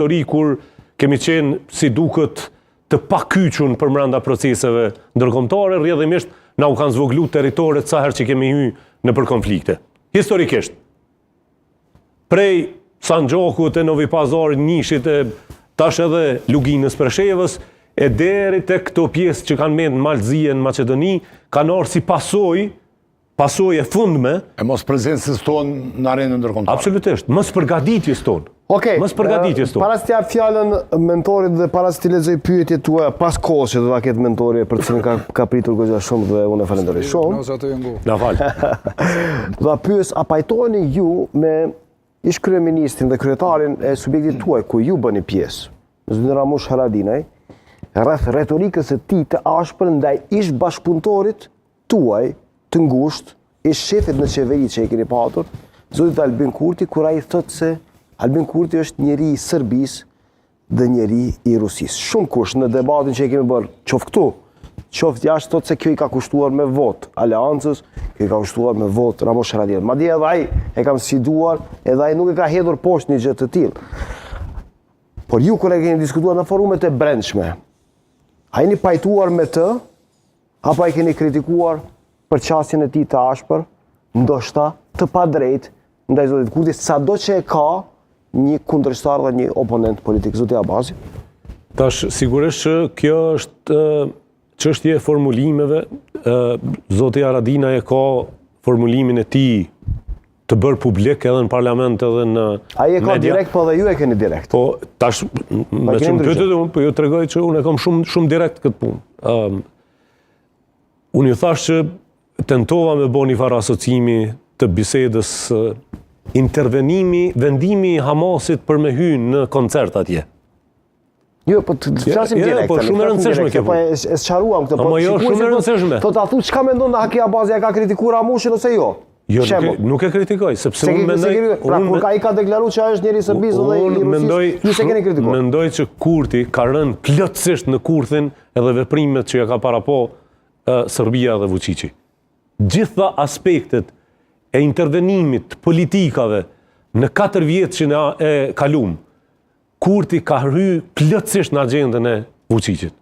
histori kur kemi qenë si duket të pakyçun për brenda proceseve ndërkombëtare, rrjedhimisht na u kanë zvoglu territoret sa herë që kemi hyrë në për konflikte. Historikisht. Prej Sanxhokut e Novi Pazarit, Nishit e tash edhe Luginës Preshevës, e deri tek këto pjesë që kanë mend në Malzi e në Maqedoni, kanë ardhur si pasojë e fundme e mos prezencës tonë në arenën ndërkombëtare. Absolutisht, mos përgatitjes tonë. Okej, mos përgatitjes tonë. Para se t'jap fjalën mentorit dhe para se t'i lexoj pyetjet tuaja pas kohës që do ta ketë mentori për cilën ka pritur goxha shumë dhe unë e falenderoj shumë. Na fal. Do ta pyes, a pajtoheni ju me ish kryeministrin dhe kryetarin e subjektit tuaj ku ju bëni pjesë, Zotin Ramush Haradinaj, rreth retorikës së tij të ashpër ndaj ish bashkëpunëtorit tuaj të ngushtë, ish shefit në qeveri që e keni patur, Zotit Albin Kurti, kur ai thotë se Albin Kurti është njeri i Serbisë dhe njeri i Rusisë. Shumë kush në debatin që e kemi bërë, qoftë këtu, qoftë jashtë, thotë se kjo i ka kushtuar me vot Aleancës, kjo i ka kushtuar me vot Ramush Haradinaj. Madje edhe ai e kam sfiduar, edhe ai nuk e ka hedhur poshtë një gjë të tillë. Por ju kur e keni diskutuar në forumet e brendshme, a jeni pajtuar me të, apo e keni kritikuar për qasjen e tij të ashpër, ndoshta të padrejtë ndaj Zotit Kurti, sado që e ka një kundërshtar dhe një oponent politik, Zoti Abazi? Tash, sigurisht që kjo është çështje e formulimeve. Zoti Haradinaj e ka formulimin e tij të bërë publik edhe në parlament edhe në media. Ai e ka direkt, po dhe ju e keni direkt. Po, tash, me që më pyetët unë, po ju tregoj që unë e kam shumë direkt këtë punë. Unë ju thash që tentova me bo një farë asociimi të bisedës intervenimi, vendimi i Hamasit për me hyrë në koncert atje. Jo, po të flasim direkt. Po shumë e rëndësishme kjo. Po e sqaruam këtë. Po jo, shumë e rëndësishme. Po ta thuaj çka mendon Haki Abazi, ka kritikuar Ramushin ose jo? Jo, nuk e kritikoj, sepse unë mendoj... Pra, kur ai ka deklaruar që ai është njeri i Serbisë dhe i Rusisë, ju se keni kritikuar. Mendoj që Kurti ka rënë plotësisht në kurthin edhe veprimet që ja ka parapo Serbia dhe Vučići. Gjitha aspektet e intervenimit politikave në 4 vjet që na e kalum, Kurti ka hyrë plotësisht në agjendën e Vučićit.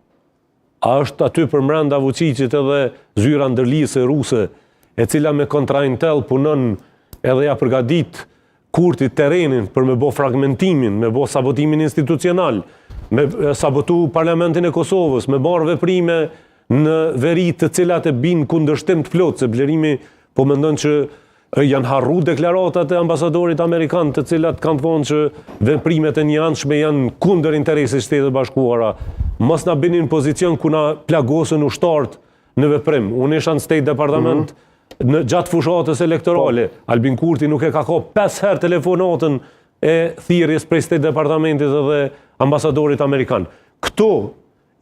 A është aty përbrenda Vučićit edhe zyra ndërlidhëse ruse, e cila me kontraintel punon edhe ja përgadit Kurti terrenin për me bo fragmentimin, me bo sabotimin institucional, me sabotu parlamentin e Kosovës, me marrë veprime në veri të cilat e bin kundërshtim të plotë, se Blerimi po mendon që janë harru deklaratat e ambasadorit Amerikan, të cilat kanë thonë që veprimet e njëanshme janë kundër interesit Shtetet Bashkuara. Mos na binin pozicion ku na plagosën ushtarët në veprim. Unë isha në State Departament në gjatë fushatës elektorale. Albin Kurti nuk e ka ka 5 herë telefonatën e thirrjes prej State Departamentit dhe ambasadorit Amerikan. Këto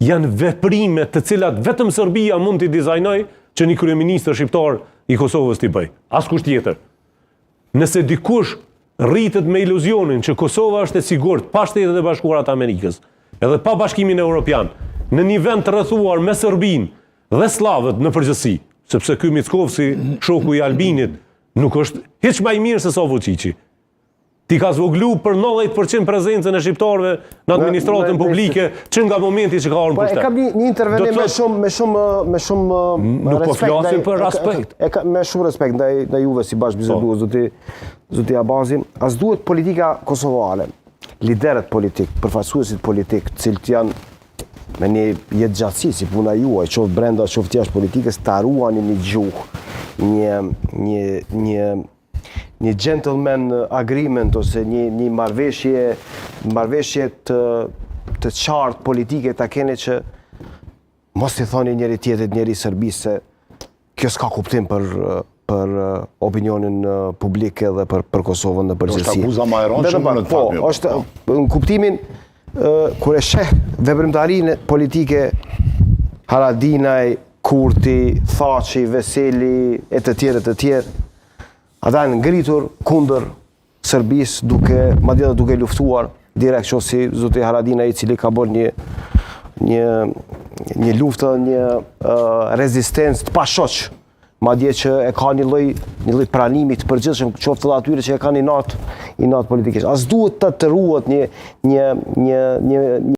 janë veprime të cilat vetëm Serbia mund t'i dizajnoj që një kryeministër shqiptar i Kosovës t'i bëj. Askush tjetër. Nëse dikush rritet me iluzionin që Kosova është e sigurt pa Shtetet e Bashkuara të Amerikës, edhe pa Bashkimin Evropian, në një vend të rrethuar me Serbinë dhe slavët në përgjithësi, sepse ky Mickovsi, shoku i Albinit, nuk është hiç më i mirë se sa Vučići. Ti ka zvoglu për 90% prezencën e shqiptarëve në administratën publike që nga momenti që ka ardhur në pushtet. Po e kam një intervenim me shumë nuk po flasim për respekt. Me shumë respekt ndaj juve si bashkëbisedues zoti Abazi. As duhet politika kosovare, liderët politik, përfaqësuesit politik, cilët janë me një jetë gjatësi si puna juaj, qoftë brenda, qoftë jashtë politikës, ta ruani një gjuhë, një gentleman agreement ose një marrëveshje të qartë politike ta keni që mos i thoni njëri tjetrit, njëri Serbisë, se kjo s'ka kuptim për opinionin publik edhe për Kosovën në përgjithësi. Është akuza ma e rëndësishme në të fakt. Po, është në kuptimin kur e sheh veprimtarinë politike Haradinaj, Kurti, Thaçi, Veseli e të tjerë, ata janë ngritur kundër Serbisë madje duke luftuar direkt, qoftë si zoti Haradinaj, i cili ka bërë një luftë, një rezistencë të pashoq madje që e ka një lloj pranimi të përgjithshëm qoftë edhe atyre që e kanë i natë politikisht. As duhet të ruhet një